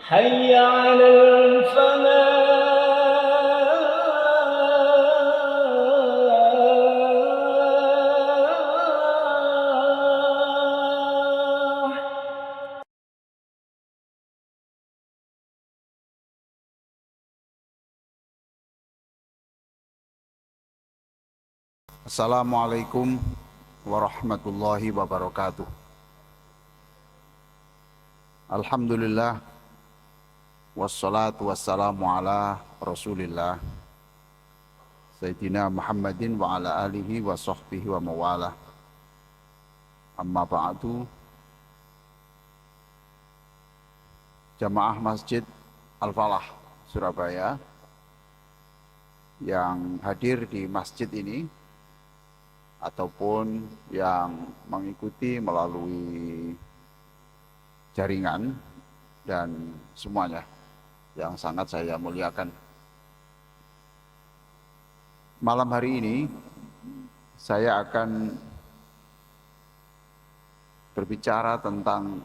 حي على الفلاح. Assalamualaikum warahmatullahi wabarakatuh. Alhamdulillah wassalatu wassalamu ala Rasulillah Sayyidina Muhammadin wa ala alihi wa sahbihi wa mawalah. Amma ba'du. Jamaah Masjid Al-Falah Surabaya yang hadir di masjid ini ataupun yang mengikuti melalui jaringan dan semuanya yang sangat saya muliakan. Malam hari ini saya akan berbicara tentang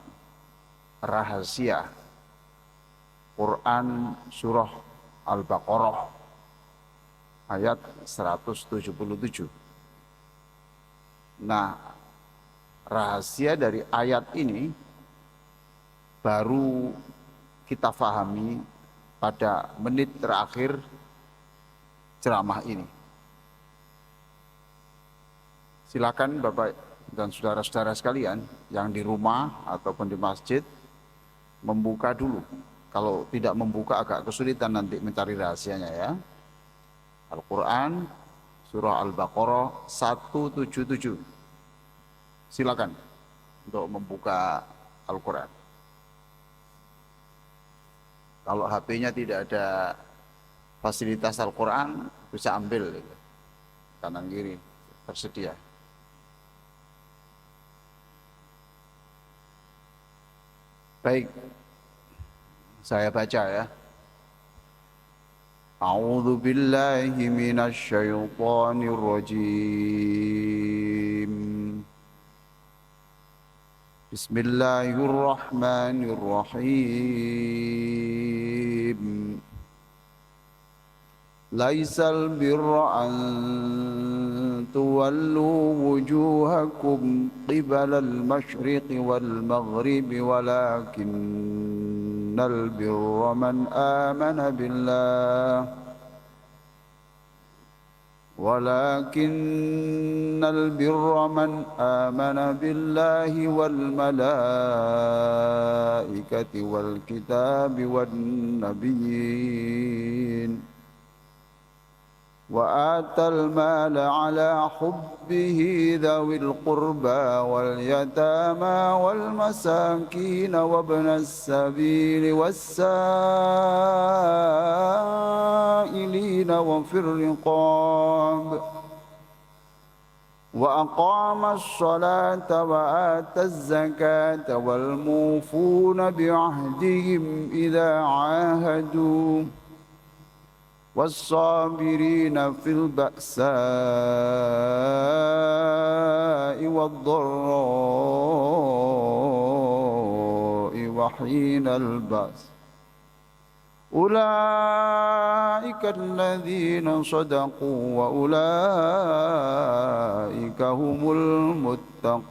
rahasia Quran surah Al-Baqarah ayat 177. Nah, rahasia dari ayat ini baru kita fahami pada menit terakhir ceramah ini. Silakan Bapak dan saudara-saudara sekalian yang di rumah ataupun di masjid membuka dulu. Kalau tidak membuka agak kesulitan nanti mencari rahasianya ya. Al-Quran surah Al-Baqarah 177. Silakan untuk membuka Al-Quran. Kalau HP-nya tidak ada fasilitas Al-Quran, bisa ambil kanan kiri tersedia. Baik, saya baca ya. A'udzu billahi minasy syaithanir rajim. Bismillahirrahmanirrahim. Laisal birra an tuwallu wujuhakum qibala al-masyriqi wal maghribi walakinnal birra man amana billah ولكن البر من آمن بالله والملائكة والكتاب والنبيين وآتى المال على حبه ذوي القربى واليتامى والمساكين وابن السبيل والسائلين وفي الرقاب وأقام الصلاة وآتى الزكاة والموفون بعهدهم إذا عاهدوا والصابرين في البأساء والضراء وحين البأس أولئك الذين صدقوا وأولئك هم المتقون.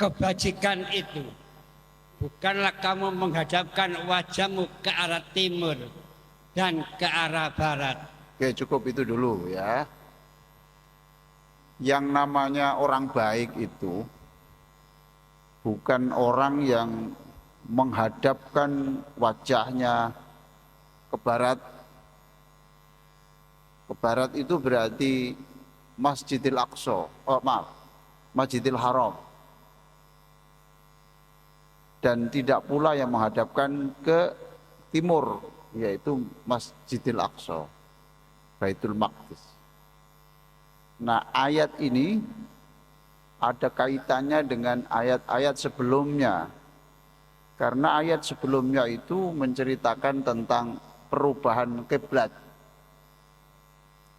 Kebajikan itu bukanlah kamu menghadapkan wajahmu ke arah timur dan ke arah barat. Oke, cukup itu dulu ya. Yang namanya orang baik itu bukan orang yang menghadapkan wajahnya ke barat. Ke barat itu berarti Masjidil Aqsa, Masjidil Haram. Dan tidak pula yang menghadapkan ke timur, yaitu Masjidil Aqsa, Baitul Maqdis. Nah, ayat ini ada kaitannya dengan ayat-ayat sebelumnya. Karena ayat sebelumnya itu menceritakan tentang perubahan kiblat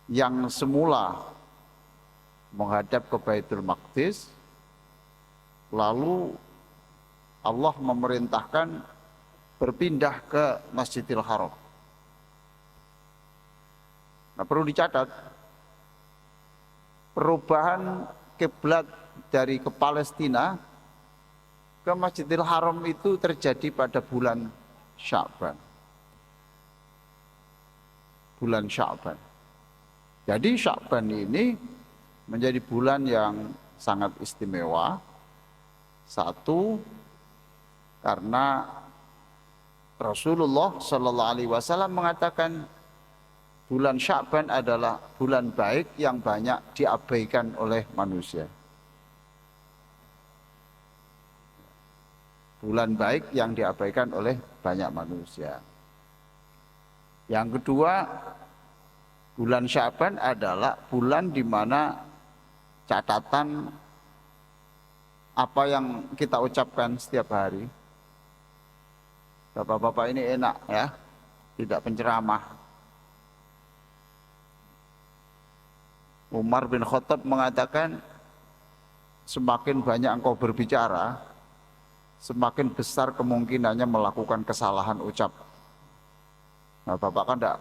yang semula menghadap ke Baitul Maqdis, Lalu Allah memerintahkan berpindah ke Masjidil Haram. Nah, perlu dicatat, perubahan kiblat dari ke Palestina ke Masjidil Haram itu terjadi pada bulan Sya'ban. Bulan Sya'ban. Jadi Sya'ban ini menjadi bulan yang sangat istimewa. Satu, karena Rasulullah Shallallahu Alaihi Wasallam mengatakan bulan Sya'ban adalah bulan baik yang banyak diabaikan oleh manusia. Bulan baik yang diabaikan oleh banyak manusia. Yang kedua, bulan Sya'ban adalah bulan di mana catatan apa yang kita ucapkan setiap hari. Bapak-bapak ini enak ya, tidak penceramah. Umar bin Khattab mengatakan, semakin banyak engkau berbicara, semakin besar kemungkinannya melakukan kesalahan ucap. Nah, bapak kan tidak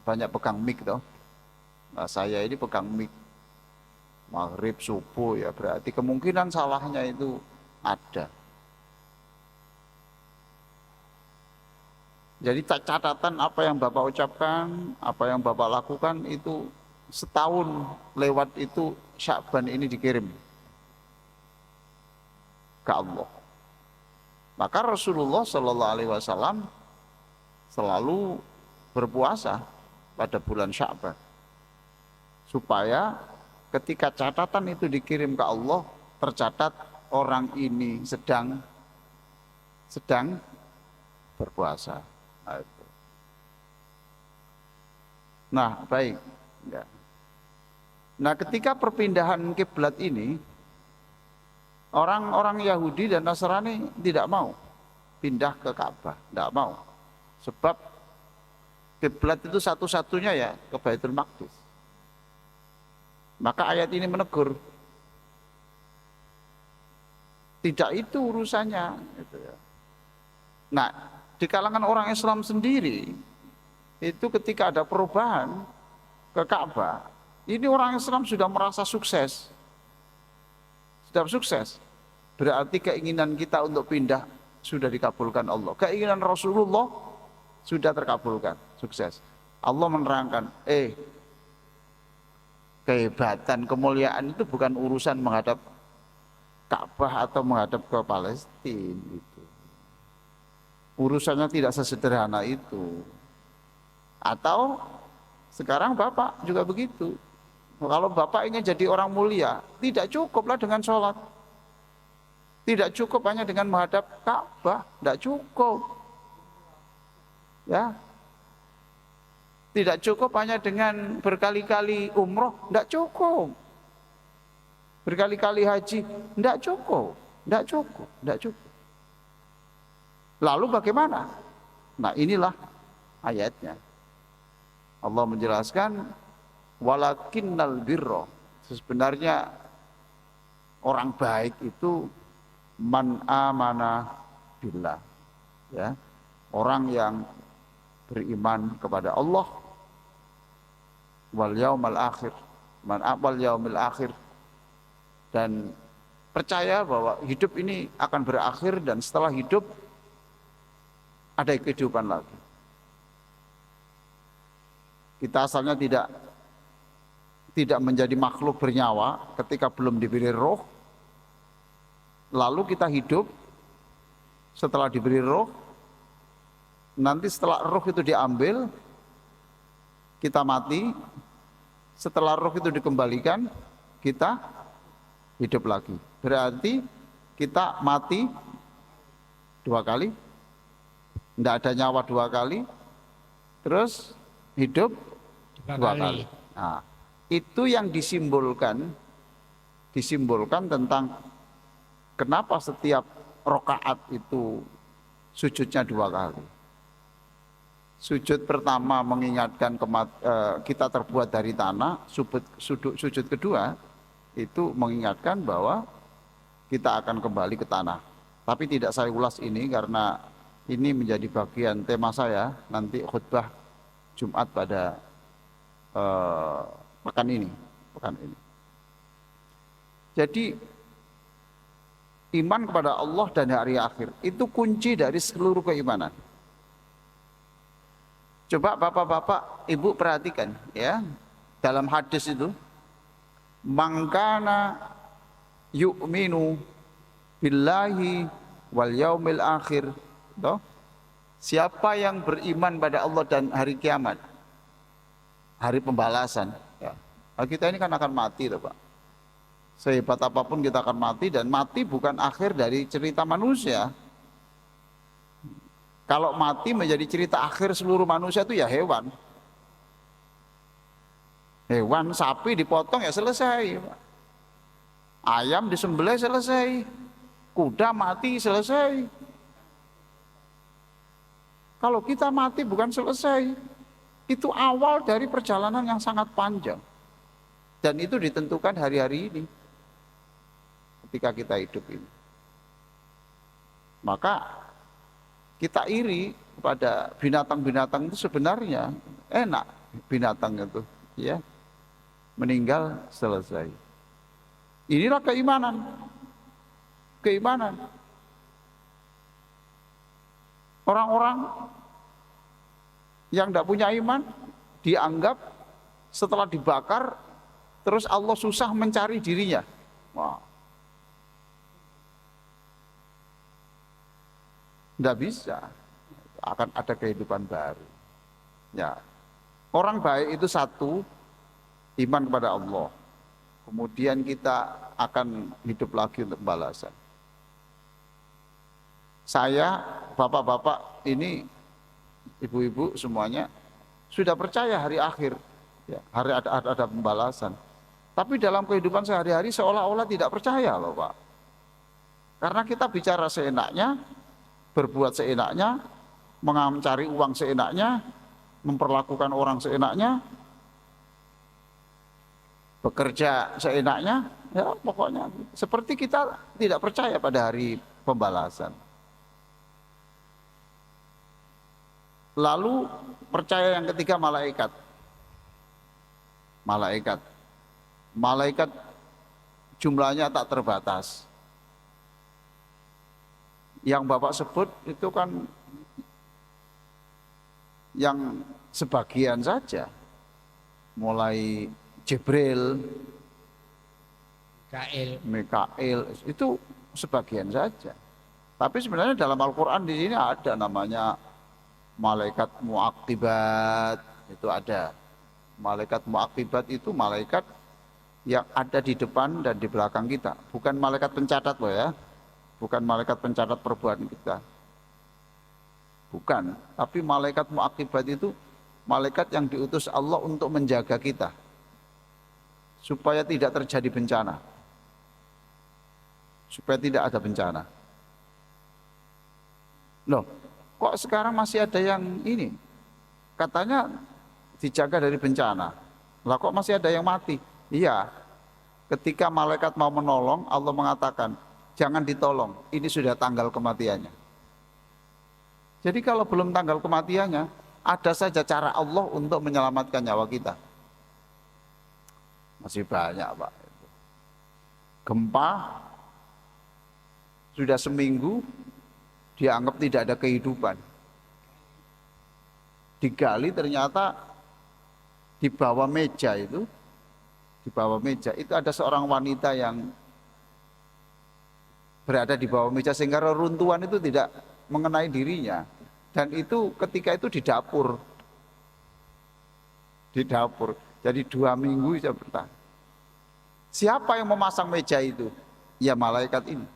banyak pegang mic toh. Nah, saya ini pegang mic. Maghrib, subuh ya, berarti kemungkinan salahnya itu ada. Jadi catatan apa yang bapak ucapkan, apa yang bapak lakukan itu setahun lewat itu Sya'ban ini dikirim ke Allah. Maka Rasulullah Shallallahu Alaihi Wasallam selalu berpuasa pada bulan Sya'ban supaya ketika catatan itu dikirim ke Allah, tercatat orang ini sedang berpuasa. Nah, baik. Ya. Nah, ketika perpindahan kiblat ini, orang-orang Yahudi dan Nasrani tidak mau pindah ke Ka'bah, tidak mau. Sebab kiblat itu satu-satunya ya ke Baitul Maqdis. Maka ayat ini menegur, tidak itu urusannya. Gitu ya. Nah, di kalangan orang Islam sendiri, itu ketika ada perubahan ke Ka'bah, ini orang Islam sudah merasa sukses. Sudah sukses. Berarti keinginan kita untuk pindah sudah dikabulkan Allah. Keinginan Rasulullah sudah terkabulkan, sukses. Allah menerangkan, kehebatan, kemuliaan itu bukan urusan menghadap Ka'bah atau menghadap ke Palestina itu. Urusannya tidak sesederhana itu. Atau sekarang Bapak juga begitu. Kalau Bapak ingin jadi orang mulia, tidak cukuplah dengan sholat. Tidak cukup hanya dengan menghadap Ka'bah, tidak cukup. Ya. Tidak cukup hanya dengan berkali-kali umroh, tidak cukup. Berkali-kali haji, tidak cukup. Tidak cukup, tidak cukup. Lalu bagaimana? Nah, inilah ayatnya. Allah menjelaskan, walakinnal birra. Sebenarnya orang baik itu man amana billah. Ya. Orang yang beriman kepada Allah wal yaumil akhir, man wal yaumil akhir, dan percaya bahwa hidup ini akan berakhir dan setelah hidup ada kehidupan lagi. Kita asalnya tidak menjadi makhluk bernyawa ketika belum diberi roh, lalu kita hidup setelah diberi roh. Nanti setelah roh itu diambil, kita mati. Setelah roh itu dikembalikan, kita hidup lagi. Berarti kita mati 2 kali, tidak ada nyawa 2 kali, terus hidup 2 kali. Nah, itu yang disimbolkan tentang kenapa setiap rakaat itu sujudnya 2 kali. Sujud pertama mengingatkan kita terbuat dari tanah, sujud kedua itu mengingatkan bahwa kita akan kembali ke tanah. Tapi tidak saya ulas ini karena ini menjadi bagian tema saya nanti khutbah Jumat pada pekan ini. Jadi iman kepada Allah dan hari akhir itu kunci dari seluruh keimanan. Coba bapak-bapak, ibu perhatikan ya, dalam hadis itu, mangkana yu'minu billahi wal yaumil akhir, toh? Siapa yang beriman pada Allah dan hari kiamat, hari pembalasan, ya. Nah, kita ini kan akan mati, toh, Pak. Sehebat apapun kita akan mati, dan mati bukan akhir dari cerita manusia. Kalau mati menjadi cerita akhir seluruh manusia itu ya hewan. Hewan, sapi dipotong ya selesai. Ayam disembelih selesai. Kuda mati selesai. Kalau kita mati bukan selesai. Itu awal dari perjalanan yang sangat panjang. Dan itu ditentukan hari-hari ini. Ketika kita hidup ini. Maka kita iri kepada binatang-binatang itu, sebenarnya enak binatang itu, ya, meninggal selesai. Inilah keimanan. Orang-orang yang tidak punya iman dianggap setelah dibakar terus Allah susah mencari dirinya. Wah. Tidak bisa, akan ada kehidupan baru. Ya, orang baik itu satu, iman kepada Allah. Kemudian kita akan hidup lagi untuk balasan. Saya, bapak-bapak ini, ibu-ibu semuanya sudah percaya hari akhir, ya, hari ada pembalasan. Tapi dalam kehidupan sehari-hari seolah-olah tidak percaya loh, Pak. Karena kita bicara seenaknya, berbuat seenaknya, mencari uang seenaknya, memperlakukan orang seenaknya, bekerja seenaknya, ya pokoknya seperti kita tidak percaya pada hari pembalasan. Lalu percaya yang ketiga malaikat. Malaikat jumlahnya tak terbatas. Yang Bapak sebut itu kan yang sebagian saja, mulai Jibril, Mikail itu sebagian saja. Tapi sebenarnya dalam Al-Quran di sini ada namanya malaikat muaqibat, itu ada. Malaikat muaqibat itu malaikat yang ada di depan dan di belakang kita, bukan malaikat pencatat loh ya. Bukan malaikat pencatat perbuatan kita. Bukan. Tapi malaikat muaqibat itu malaikat yang diutus Allah untuk menjaga kita. Supaya tidak terjadi bencana. Supaya tidak ada bencana. Loh, kok sekarang masih ada yang ini? Katanya dijaga dari bencana. Lah kok masih ada yang mati? Iya. Ketika malaikat mau menolong, Allah mengatakan, jangan ditolong, ini sudah tanggal kematiannya. Jadi kalau belum tanggal kematiannya, ada saja cara Allah untuk menyelamatkan nyawa kita. Masih banyak, Pak. Gempa, sudah seminggu, dianggap tidak ada kehidupan. Digali ternyata di bawah meja itu ada seorang wanita yang berada di bawah meja sehingga reruntuhan itu tidak mengenai dirinya, dan itu ketika itu di dapur, jadi 2 minggu saya bertahan. Siapa yang memasang meja itu? Ya malaikat ini.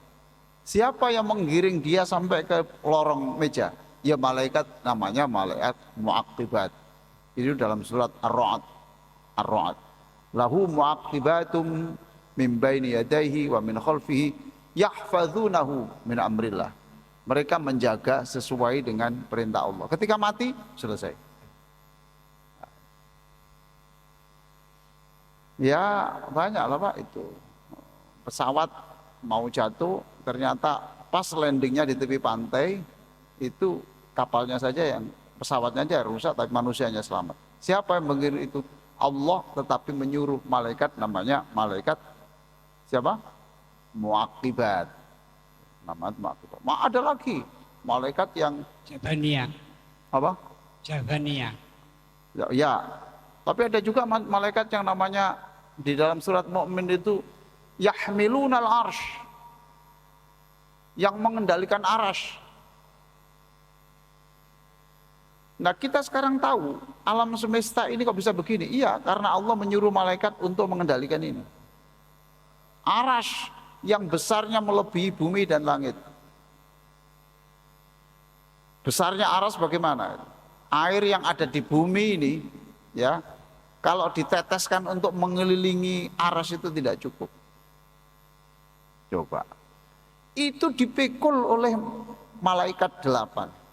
Siapa yang menggiring dia sampai ke lorong meja? Ya malaikat, namanya malaikat muaqibat. Itu dalam surat Ar-Ra'd. Lahu muaqibatum min baini yadayhi wa min khalfihi yahfazunahu min amrillah. Mereka menjaga sesuai dengan perintah Allah. Ketika mati, selesai. Ya banyak lah Pak itu. Pesawat mau jatuh, ternyata pas landingnya di tepi pantai, itu kapalnya saja yang pesawatnya aja rusak, tapi manusianya selamat. Siapa yang mengirim itu? Allah, tetapi menyuruh malaikat, namanya malaikat siapa? Muaqibat. Namanya Muaqibat. Ada lagi malaikat yang Jabaniyah. apa? Jabaniyah. Ya, tapi ada juga malaikat yang namanya di dalam surat Mukmin itu yahmilunal arsh, yang mengendalikan arasy. Nah, kita sekarang tahu alam semesta ini kok bisa begini. Iya, karena Allah menyuruh malaikat untuk mengendalikan ini. Arasy yang besarnya melebihi bumi dan langit. Besarnya arasy bagaimana? Air yang ada di bumi ini, ya, kalau diteteskan untuk mengelilingi arasy itu tidak cukup. Coba. Itu dipikul oleh malaikat 8.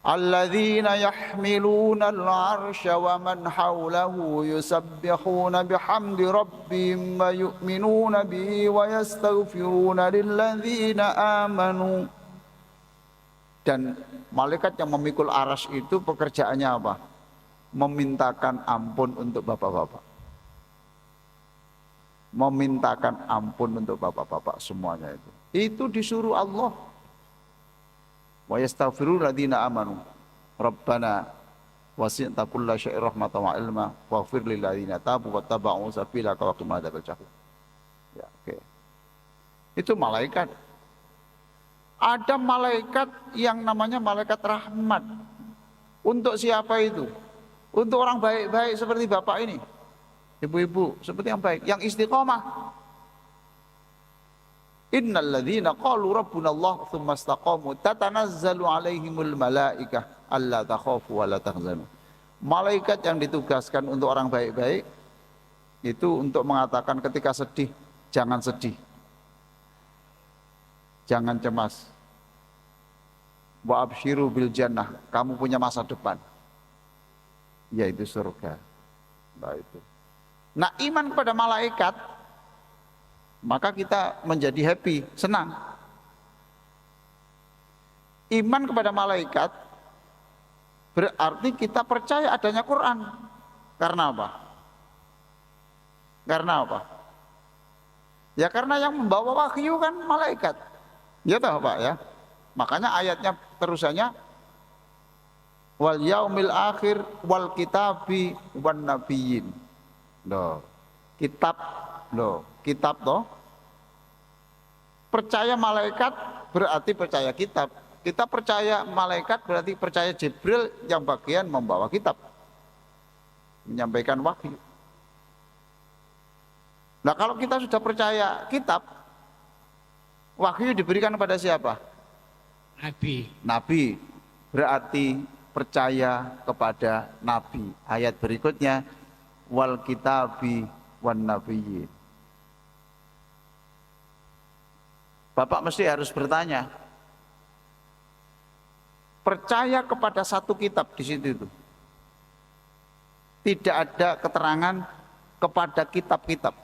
Alladzina yahmiluna al-arsya wa man hawlahu yusabbihuna bihamdi rabbihim wa yu'minuna bihi wa yastaghfiruna lilladzina amanu. Dan malaikat yang memikul arasy itu pekerjaannya apa? Memintakan ampun untuk bapak-bapak. Memintakan ampun untuk bapak-bapak semuanya itu. Itu disuruh Allah. Wa yastaghfiruna lilladzina amanu. Rabbana wasi'ta kulla syai'in rahmatan wa ilma waghfir lil ladzina tabu wattaba'u sabilaka wa qina adzabannar. Ya, oke. Itu malaikat. Ada malaikat yang namanya malaikat rahmat. Untuk siapa itu? Untuk orang baik-baik seperti bapak ini. Ibu-ibu seperti yang baik, yang istiqomah. Innal ladzina qalu rabbuna Allah tsumma istaqamu tatanazzalu alaihimul malaikah alla takhafu wa la tahzanu. Malaikat yang ditugaskan untuk orang baik-baik itu untuk mengatakan ketika sedih, jangan sedih. Jangan cemas. Wa absyiru bil jannah, kamu punya masa depan, yaitu surga. Nah, itu. Nah, iman kepada malaikat, maka kita menjadi happy, senang. Iman kepada malaikat berarti kita percaya adanya Quran. Karena apa? Karena apa? Ya karena yang membawa wahyu kan malaikat. Ya tahu Pak ya. Makanya ayatnya terusannya wal yaumil akhir wal kitabi wan nabiyyin. Loh, kitab toh. Percaya malaikat berarti percaya kitab. Kita percaya malaikat berarti percaya Jibril yang bagian membawa kitab, menyampaikan wahyu. Nah, kalau kita sudah percaya kitab, wahyu diberikan kepada siapa? Nabi. Berarti percaya kepada nabi. Ayat berikutnya wal kitabi wan nabiyyin. Bapak mesti harus bertanya, percaya kepada satu kitab di situ itu. Tidak ada keterangan kepada kitab-kitab.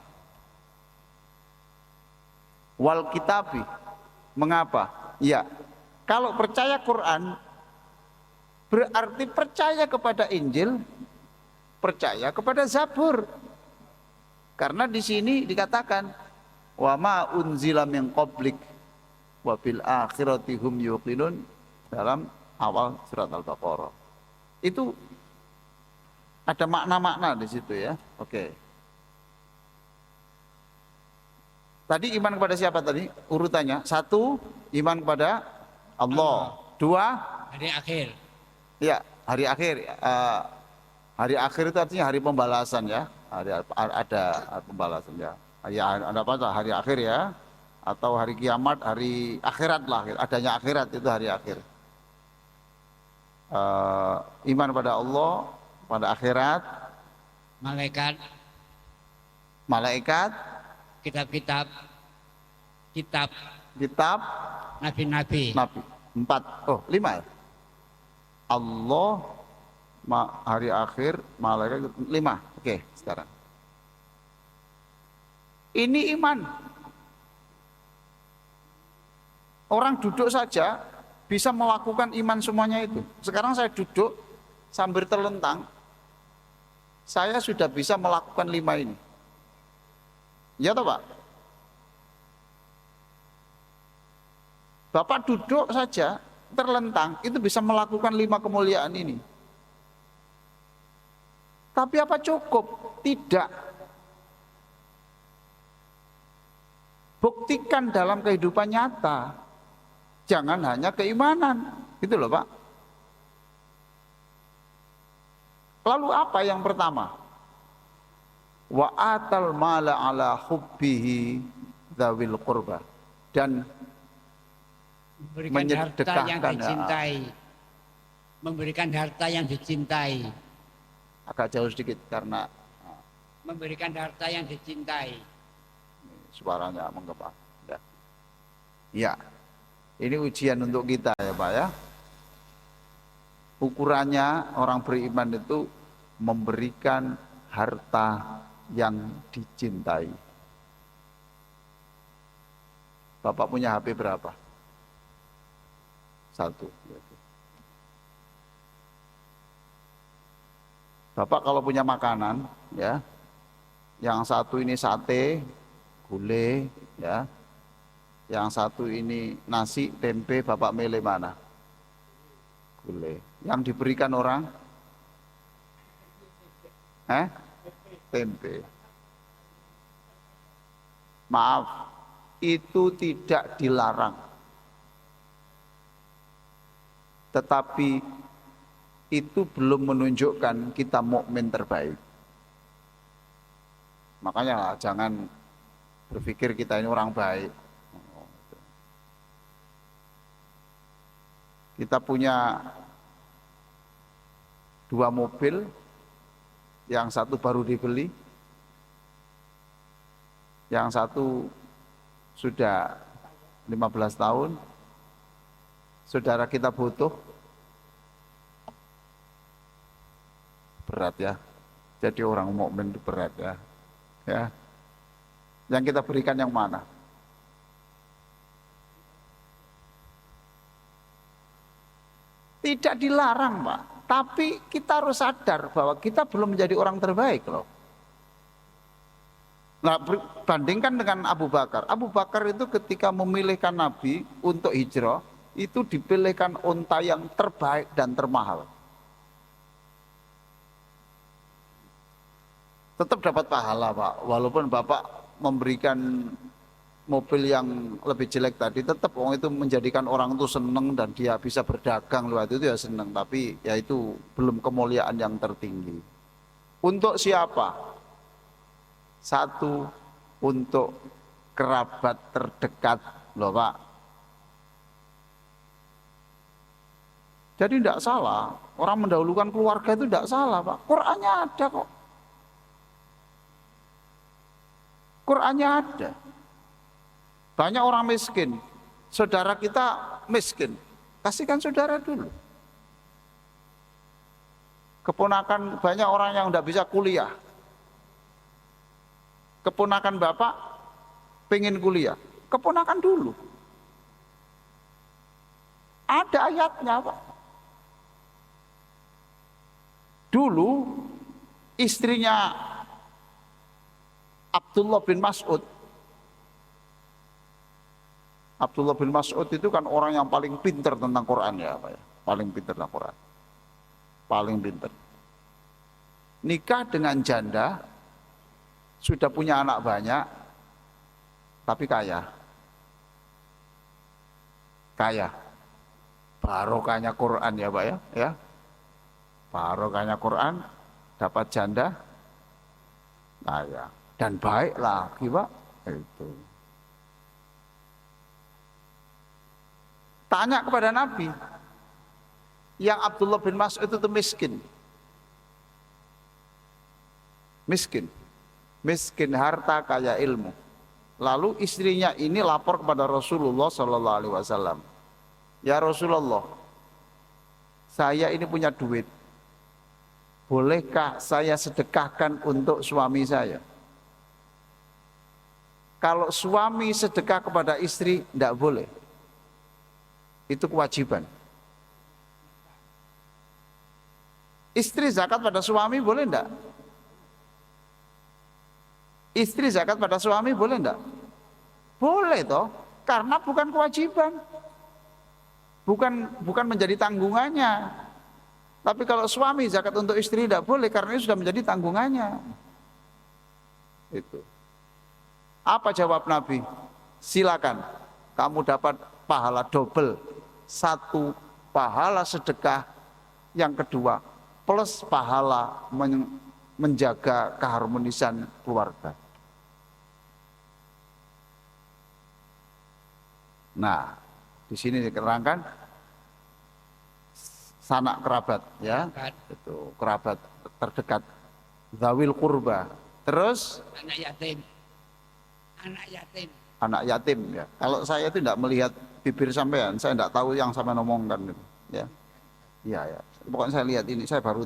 Wal kitabi. Mengapa? Ya, kalau percaya Quran berarti percaya kepada Injil, percaya kepada Zabur. Karena di sini dikatakan wa ma unzila min qablik wa bil akhirati hum yuqinun dalam awal surat Al-Baqarah. Itu ada makna-makna di situ ya. Oke. Tadi iman kepada siapa tadi? Urutannya. 1, iman kepada Allah. 2, hari akhir. Ya, hari akhir. Hari akhir itu artinya hari pembalasan ya. Ada pembalasan ya. Ya, ada apa? Hari akhir ya. Atau hari kiamat, hari akhirat lah. Adanya akhirat itu hari akhir. Iman pada Allah, pada akhirat, malaikat, kitab, nabi. 4, 5 ya? Allah, hari akhir, malaikat 5. Oke, sekarang. Ini iman. Orang duduk saja bisa melakukan iman semuanya itu. Sekarang saya duduk sambil terlentang, saya sudah bisa melakukan 5 ini. Ya toh Pak? Bapak duduk saja terlentang itu bisa melakukan 5 kemuliaan ini. Tapi apa cukup? Tidak. Buktikan dalam kehidupan nyata. Jangan hanya keimanan. Gitu loh Pak. Lalu apa yang pertama? Wa atal mala ala hubbihi dzawil qurba. Dan memberikan harta yang menyedekahkan, dicintai. Memberikan harta yang dicintai. Agak jauh sedikit karena Memberikan harta yang dicintai. suaranya menggema. Ya. Ya. Ini ujian untuk kita ya Pak ya. Ukurannya orang beriman itu memberikan harta yang dicintai. Bapak punya HP berapa? 1. Bapak kalau punya makanan ya, yang satu ini sate, gulai ya, yang satu ini nasi, tempe, Bapak milih mana? Gulai. Yang diberikan orang? Tempe. Maaf, itu tidak dilarang. Tetapi itu belum menunjukkan kita mukmin terbaik. Makanya jangan berpikir kita ini orang baik. Kita punya 2 mobil, yang satu baru dibeli, yang satu sudah 15 tahun. Saudara kita butuh, berat ya. Jadi orang mukmin itu berat ya. Ya. Yang kita berikan yang mana? Tidak dilarang, Pak. Tapi kita harus sadar bahwa kita belum menjadi orang terbaik loh. Nah, bandingkan dengan Abu Bakar. Abu Bakar itu ketika memilihkan Nabi untuk hijrah, itu dipilihkan unta yang terbaik dan termahal. Tetap dapat pahala Pak, walaupun Bapak memberikan mobil yang lebih jelek tadi, tetap orang itu menjadikan orang itu senang dan dia bisa berdagang lewat itu ya senang, tapi ya itu belum kemuliaan yang tertinggi. Untuk siapa? Satu, untuk kerabat terdekat loh Pak. Jadi tidak salah, orang mendahulukan keluarga itu tidak salah Pak, Qur'annya ada kok. Qur'annya ada. Banyak orang miskin, saudara kita miskin, kasihkan saudara dulu. Keponakan banyak orang yang tidak bisa kuliah, keponakan bapak pengen kuliah, keponakan dulu. Ada ayatnya Pak. Dulu istrinya Abdullah bin Mas'ud. Abdullah bin Mas'ud itu kan orang yang paling pintar tentang Quran ya Pak ya. Paling pintar tentang Quran. Paling pintar. Nikah dengan janda, sudah punya anak banyak, tapi kaya. Kaya. Barokahnya Quran ya Pak ya. Barokahnya Quran, dapat janda, kaya. Dan baik lagi Pak. Itu. Tanya kepada Nabi, yang Abdullah bin Mas'ud itu miskin. Miskin harta kaya ilmu. Lalu istrinya ini lapor kepada Rasulullah Sallallahu Alaihi Wasallam. Ya Rasulullah, saya ini punya duit. Bolehkah saya sedekahkan untuk suami saya? Kalau suami sedekah kepada istri tidak boleh. Itu kewajiban. Istri zakat pada suami boleh enggak? Istri zakat pada suami boleh enggak? Boleh toh, karena bukan kewajiban. Bukan menjadi tanggungannya. Tapi kalau suami zakat untuk istri tidak boleh karena itu sudah menjadi tanggungannya. Itu. Apa jawab Nabi? Silakan, kamu dapat pahala double. Satu, pahala sedekah. Yang kedua, plus pahala menjaga keharmonisan keluarga. Nah, di sini diterangkan sanak kerabat, ya, itu kerabat terdekat, zawil kurba. Terus anak yatim, anak yatim. Anak yatim, ya. Kalau saya itu tidak melihat bibir sampean, saya tidak tahu yang sampean ngomongkan, gitu, ya. Iya, ya. Pokoknya saya lihat ini, saya baru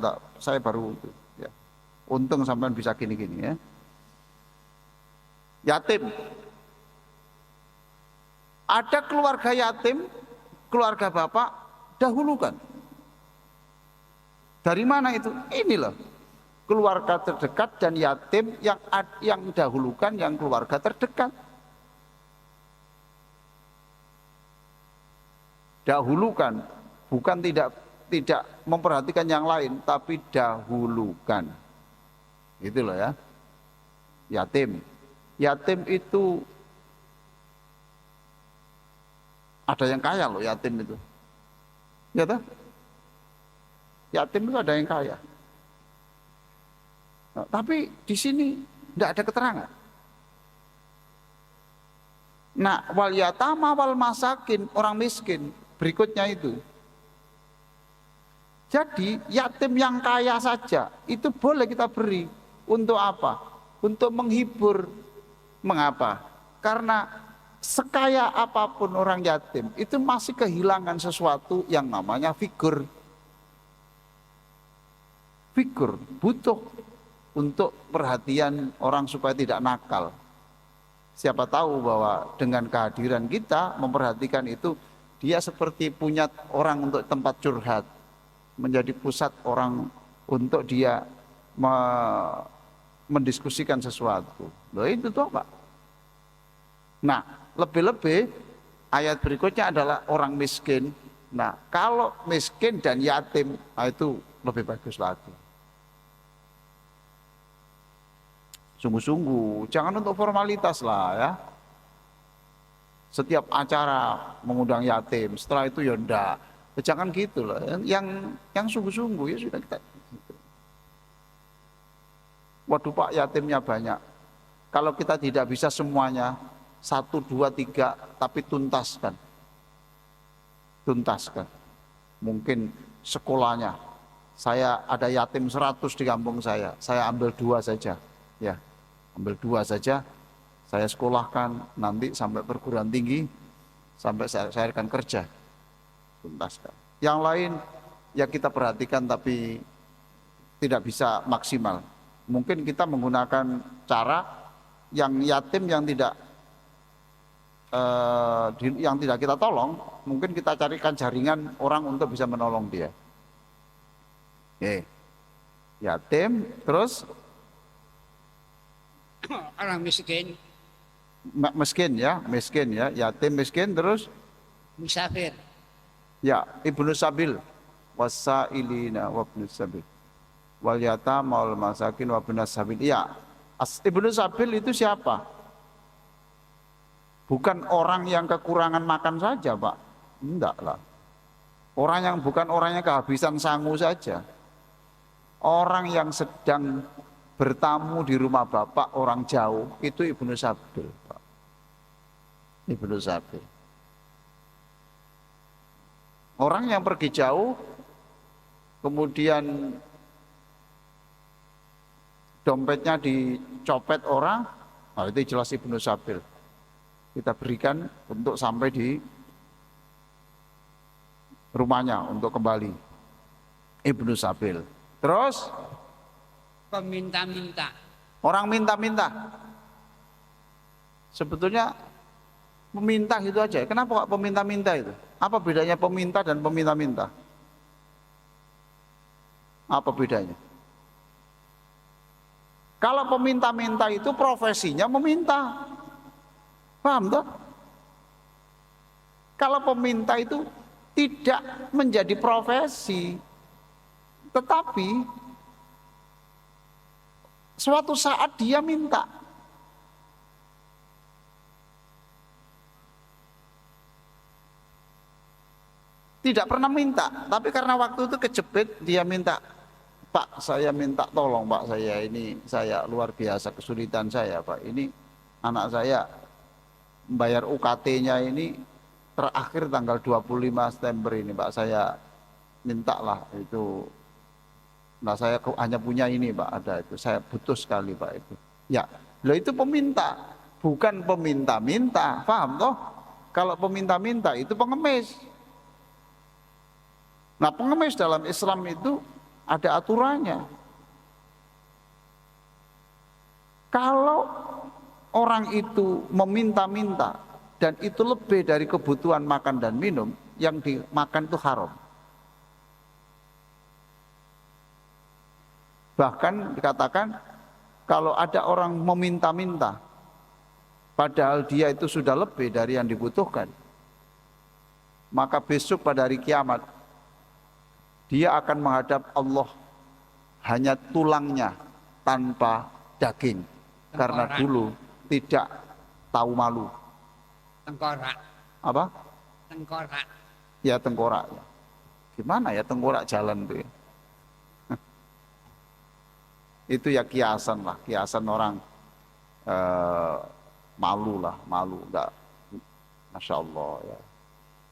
itu, ya. Untung sampean bisa gini-gini, ya. Yatim. Ada keluarga yatim, keluarga bapak, dahulukan. Dari mana itu? Ini loh, keluarga terdekat dan yatim yang dahulukan yang keluarga terdekat. Dahulukan, bukan tidak memperhatikan yang lain, tapi dahulukan. Gitu loh ya. Yatim. Yatim itu ada yang kaya loh, yatim itu. Ya toh? Yatim itu ada yang kaya. Nah, tapi di sini tidak ada keterangan. Nah, wal yatama wal masakin, orang miskin, berikutnya itu. Jadi yatim yang kaya saja itu boleh kita beri. Untuk apa? Untuk menghibur. Mengapa? Karena sekaya apapun orang yatim itu masih kehilangan sesuatu yang namanya figur. Figur butuh untuk perhatian orang supaya tidak nakal. Siapa tahu bahwa dengan kehadiran kita memperhatikan itu, dia seperti punya orang untuk tempat curhat, menjadi pusat orang untuk dia mendiskusikan sesuatu. Loh itu tuh Pak. Nah, lebih-lebih ayat berikutnya adalah orang miskin. Nah, kalau miskin dan yatim, itu lebih bagus lagi. Sungguh-sungguh, jangan untuk formalitas lah ya. Setiap acara mengundang yatim, setelah itu ya enggak. Ya, jangan gitu lah. Yang sungguh-sungguh ya sudah kita. Waduh Pak, yatimnya banyak. Kalau kita tidak bisa semuanya, 1, 2, 3, tapi tuntaskan. Tuntaskan. Mungkin sekolahnya, saya ada yatim 100 di kampung saya ambil 2 saja. Ya, ambil 2 saja, saya sekolahkan nanti sampai perguruan tinggi, sampai saya akan kerja, tuntaskan. Yang lain ya kita perhatikan tapi tidak bisa maksimal. Mungkin kita menggunakan cara yang yatim yang tidak kita tolong, mungkin kita carikan jaringan orang untuk bisa menolong dia. Oke, yatim, terus orang miskin, miskin ya, yatim miskin, terus musafir, ya ibnu sabil, wasailina wabnu sabil, wal yatama wal masakin wabnu sabil. Ya, ibnu sabil itu siapa? Bukan orang yang kekurangan makan saja Pak, enggak lah. Bukan orang yang kehabisan sangu saja. Orang yang sedang bertamu di rumah bapak orang jauh, itu ibnu sabil Pak. Ibnu sabil. Orang yang pergi jauh, kemudian dompetnya dicopet orang, nah itu jelas ibnu sabil. Kita berikan untuk sampai di rumahnya untuk kembali. Ibnu sabil. Terus peminta-minta, orang minta-minta. Sebetulnya meminta gitu aja. Kenapa kok peminta-minta itu? Apa bedanya peminta dan peminta-minta? Apa bedanya? Kalau peminta-minta itu profesinya meminta. Paham toh? Kalau peminta itu tidak menjadi profesi, tetapi suatu saat dia minta. Tidak pernah minta, tapi karena waktu itu kejepit dia minta, Pak saya minta tolong Pak, saya luar biasa kesulitan saya Pak, ini anak saya membayar UKT-nya ini terakhir tanggal 25 September ini Pak, saya mintalah itu, nah saya hanya punya ini Pak, ada itu, saya butuh sekali Pak itu. Ya, loh itu peminta, bukan peminta-minta, paham toh? Kalau peminta-minta itu pengemis. Nah pengemis dalam Islam itu ada aturannya. Kalau orang itu meminta-minta dan itu lebih dari kebutuhan makan dan minum, yang dimakan itu haram. Bahkan dikatakan kalau ada orang meminta-minta padahal dia itu sudah lebih dari yang dibutuhkan, maka besok pada hari kiamat dia akan menghadap Allah hanya tulangnya tanpa daging. Tengkorak. Karena dulu tidak tahu malu. Tengkorak. Apa? Tengkorak. Ya tengkorak. Gimana ya tengkorak jalan tuh ya? Itu ya kiasan lah, kiasan orang malu lah, malu enggak. Masya Allah ya.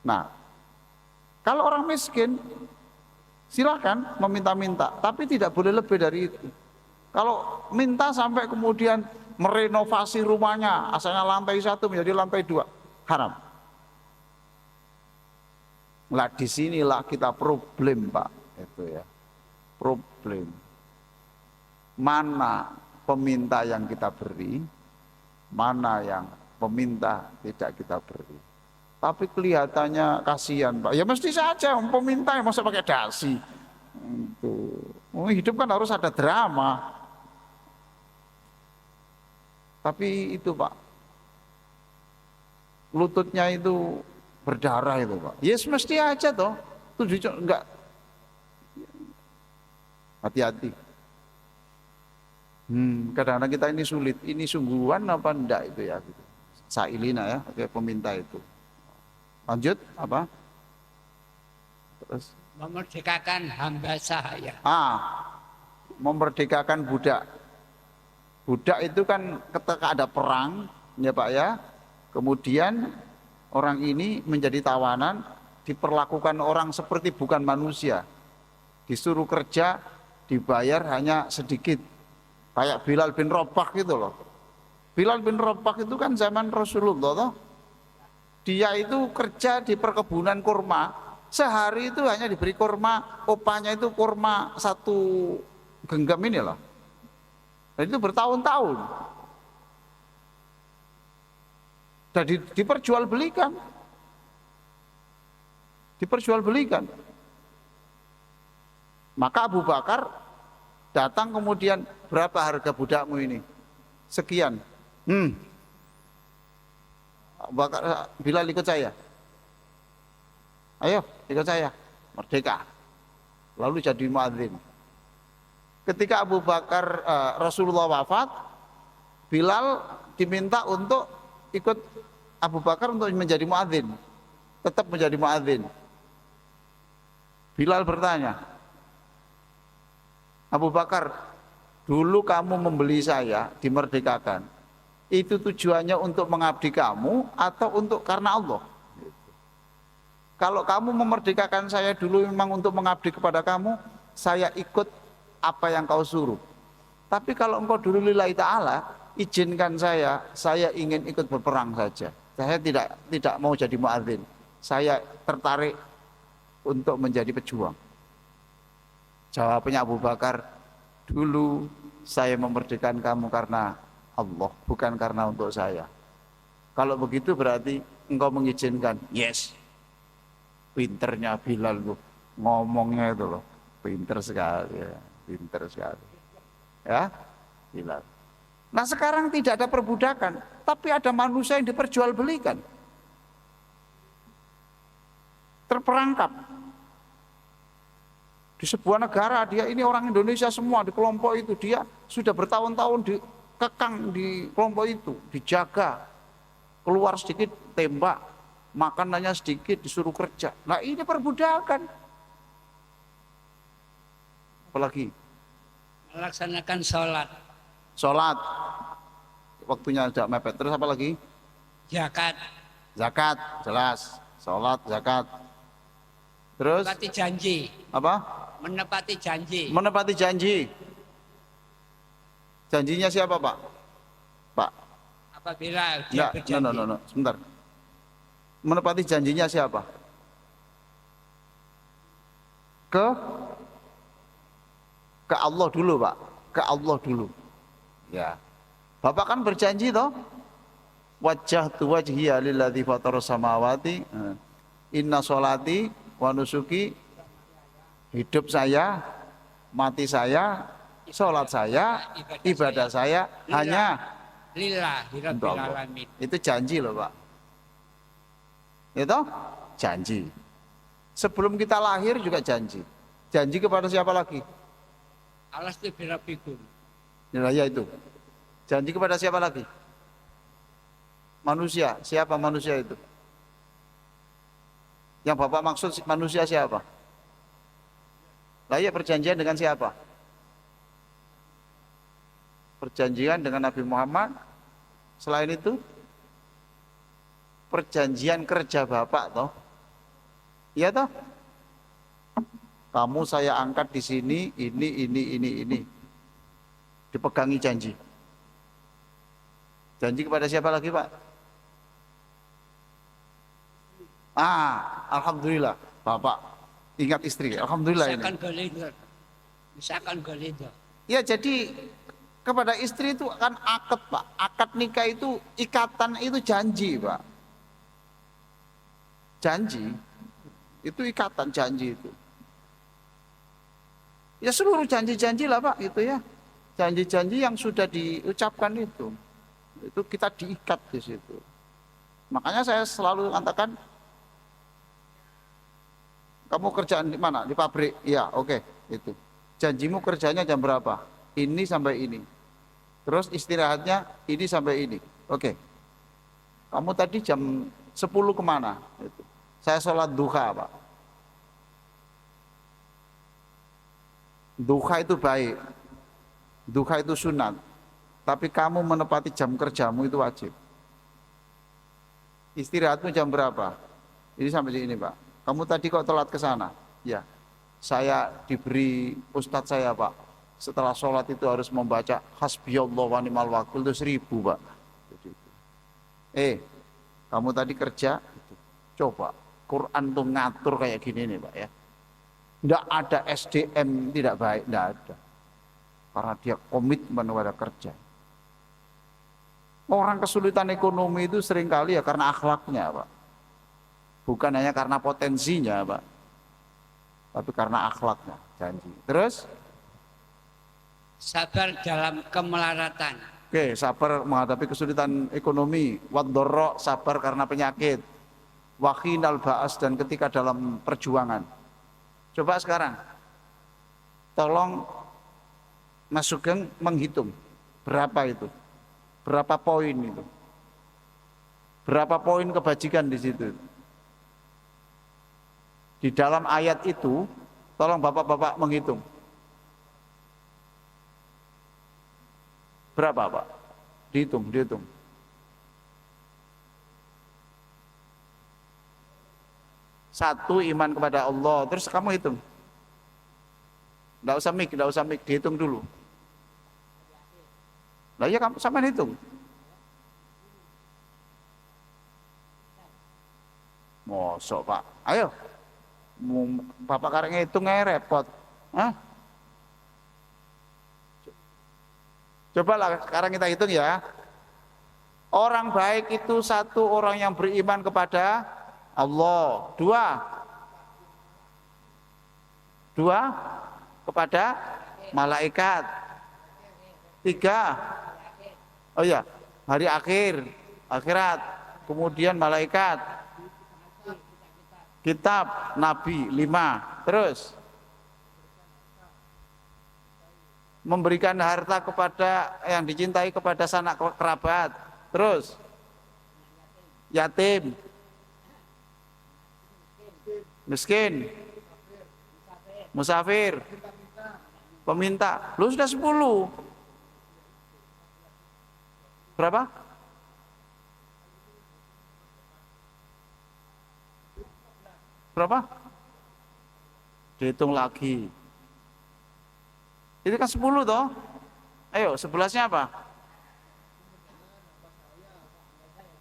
Nah, kalau orang miskin silakan meminta-minta, tapi tidak boleh lebih dari itu. Kalau minta sampai kemudian merenovasi rumahnya, asalnya lantai 1 menjadi lantai 2, haram. Lah disinilah kita problem Pak, itu ya, problem. Mana peminta yang kita beri, mana yang peminta tidak kita beri. Tapi kelihatannya kasihan Pak. Ya mesti saja peminta yang masa pakai dasi. Itu. Hidup kan harus ada drama. Tapi itu Pak, lututnya itu berdarah itu Pak. Yes mesti aja toh. Enggak. Hati-hati. Kadang-kadang kita ini sulit. Ini sungguhan apa enggak itu ya? Gitu. Sailina ya, kayak peminta itu. Lanjut apa? Terus Memerdekakan hamba sahaya. Memerdekakan budak. Budak itu kan ketika ada perang, ya Pak ya. Kemudian orang ini menjadi tawanan, diperlakukan orang seperti bukan manusia. Disuruh kerja, dibayar hanya sedikit. Kayak Bilal bin Rabah gitu loh. Bilal bin Rabah itu kan zaman Rasulullah toh. Dia itu kerja di perkebunan kurma, sehari itu hanya diberi kurma, opanya itu kurma 1 genggam ini loh. Dan itu bertahun-tahun. Dan diperjualbelikan. Diperjualbelikan. Maka Abu Bakar datang kemudian, berapa harga budakmu ini? Sekian. Bakar Bilal ikut saya. Ayo ikut saya, merdeka. Lalu jadi muadzin. Ketika Abu Bakar Rasulullah wafat, Bilal diminta untuk ikut Abu Bakar untuk menjadi muadzin. Tetap menjadi muadzin. Bilal bertanya, Abu Bakar, dulu kamu membeli saya, dimerdekakan. Itu tujuannya untuk mengabdi kamu atau untuk karena Allah? Kalau kamu memerdekakan saya dulu memang untuk mengabdi kepada kamu, saya ikut apa yang kau suruh. Tapi kalau engkau dulu lillahi ta'ala, izinkan saya ingin ikut berperang saja. Saya tidak mau jadi muadzin. Saya tertarik untuk menjadi pejuang. Jawabnya Abu Bakar, dulu saya memerdekakan kamu karena Allah, bukan karena untuk saya. Kalau begitu berarti engkau mengizinkan. Yes. Pinternya Bilal lu ngomongnya itu loh. Pinter sekali ya. Pinter sekali. Ya, Bilal. Nah sekarang tidak ada perbudakan, tapi ada manusia yang diperjualbelikan. Terperangkap. Di sebuah negara, dia ini orang Indonesia semua di kelompok itu. Dia sudah bertahun-tahun dikekang di kelompok itu, dijaga. Keluar sedikit tembak, makanannya sedikit disuruh kerja. Nah ini perbudakan. Apalagi? Melaksanakan sholat, Sholat. Waktunya sudah mepet. Terus apa lagi? zakat, Zakat, jelas. Sholat, zakat. Terus? menepati janji, Apa? menepati janji. Menepati janji. Janjinya siapa Pak? Pak? Apabila dia Enggak, berjanji. no. Sebentar. Menepati janjinya siapa? Ke Allah dulu Pak. Ke Allah dulu. Ya. Bapak kan berjanji toh? Wajjahtu wajhiya lilladzi fataras samawati. Inna sholati wa nusuki, hidup saya, mati saya, sholat saya, ibadah saya hanya Lillahi untuk rabbil Allah. alamin. Itu janji loh Pak. Itu janji. Sebelum kita lahir juga janji. Janji kepada siapa lagi? Alastu birabbikum. Ya itu. Janji kepada siapa lagi? Manusia. Siapa manusia itu? Yang Bapak maksud manusia siapa? Lah ya perjanjian dengan siapa? Perjanjian dengan Nabi Muhammad. Selain itu perjanjian kerja Bapak toh. Iya toh? Kamu saya angkat di sini, ini. Dipegangi janji. Janji kepada siapa lagi Pak? Alhamdulillah, Bapak ingat istri. Alhamdulillah ini. Misalkan golido. Ya jadi kepada istri itu kan akad Pak. Akad nikah itu ikatan itu janji Pak. Janji itu ikatan janji itu. Ya seluruh janji-janji lah Pak itu ya. Janji-janji yang sudah diucapkan itu kita diikat di situ. Makanya saya selalu katakan, kamu kerjaan di mana? Di pabrik. Ya, oke, itu. Janjimu kerjanya jam berapa? Ini sampai ini. Terus istirahatnya ini sampai ini. Oke. Kamu tadi jam 10 kemana? Itu. Saya sholat duha, Pak. Duha itu baik. Duha itu sunat. Tapi kamu menepati jam kerjamu itu wajib. Istirahatmu jam berapa? Ini sampai sini Pak. Kamu tadi kok telat ke sana? Ya. Saya diberi ustadz saya Pak. Setelah sholat itu harus membaca hasbiyallah wa ni'mal wakil itu 1000 Pak. Kamu tadi kerja? Coba Quran tuh ngatur kayak gini nih Pak ya. Tidak ada SDM tidak baik, tidak ada. Karena dia komitmen pada kerja. Orang kesulitan ekonomi itu seringkali ya karena akhlaknya Pak. Bukan hanya karena potensinya Pak. Tapi karena akhlaknya, janji. Terus? Sabar dalam kemelaratan. Oke, sabar menghadapi kesulitan ekonomi. Wadorro, sabar karena penyakit. Wahinal ba'as, dan ketika dalam perjuangan. Coba sekarang. Tolong Mas Sugeng menghitung. Berapa itu? Berapa poin itu? Berapa poin kebajikan di situ? Di dalam ayat itu, tolong Bapak-bapak menghitung. Berapa Pak? Dihitung. Satu, iman kepada Allah. Terus kamu hitung. Tidak usah mik, dihitung dulu. Lah ya kamu sama hitung. Mosok Pak. Ayo. Bapak karek ngitung repot. Hah? Coba lah sekarang kita hitung ya. Orang baik itu satu, orang yang beriman kepada Allah. Dua kepada malaikat. Tiga, oh ya, hari akhir, akhirat. Kemudian malaikat, kitab, nabi. 5. Terus memberikan harta kepada yang dicintai kepada sanak kerabat. Terus yatim, miskin, musafir, peminta. Lu sudah 10. Berapa? Berapa? Dihitung lagi. Itu kan 10 toh. Ayo, 11-nya apa?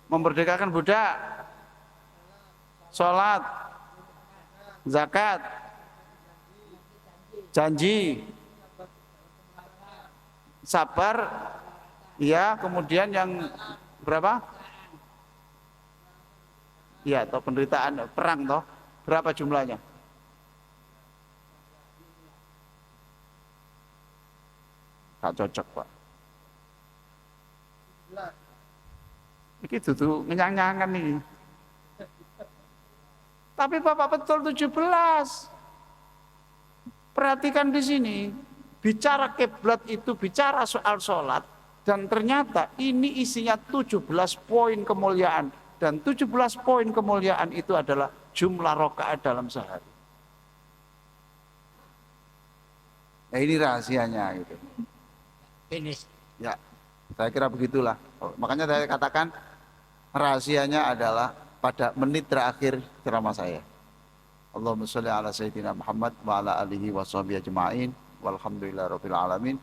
Memerdekakan budak, sholat, zakat, janji, sabar, ya. Kemudian yang berapa? Ya, atau penderitaan perang toh. Berapa jumlahnya? Tak cocok, Pak. Ini tuh ngenyang-nyangan nih. Tapi Bapak betul 17. Perhatikan di sini, bicara kiblat itu bicara soal sholat, dan ternyata ini isinya 17 poin kemuliaan, dan 17 poin kemuliaan itu adalah jumlah rakaat dalam sehari. Nah, ini rahasianya gitu. Finish. Ya, saya kira begitulah. Makanya saya katakan rahasianya adalah pada menit terakhir ceramah saya. Allahumma sholli ala sayyidina Muhammad wa ala alihi wa sahbihi ajma'in walhamdulillahirabbil alamin.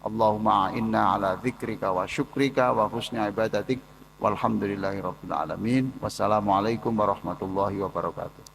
Allahumma inna ala dzikrika wa syukrika wa husni ibadatik walhamdulillahirabbil alamin. Wassalamualaikum warahmatullahi wabarakatuh.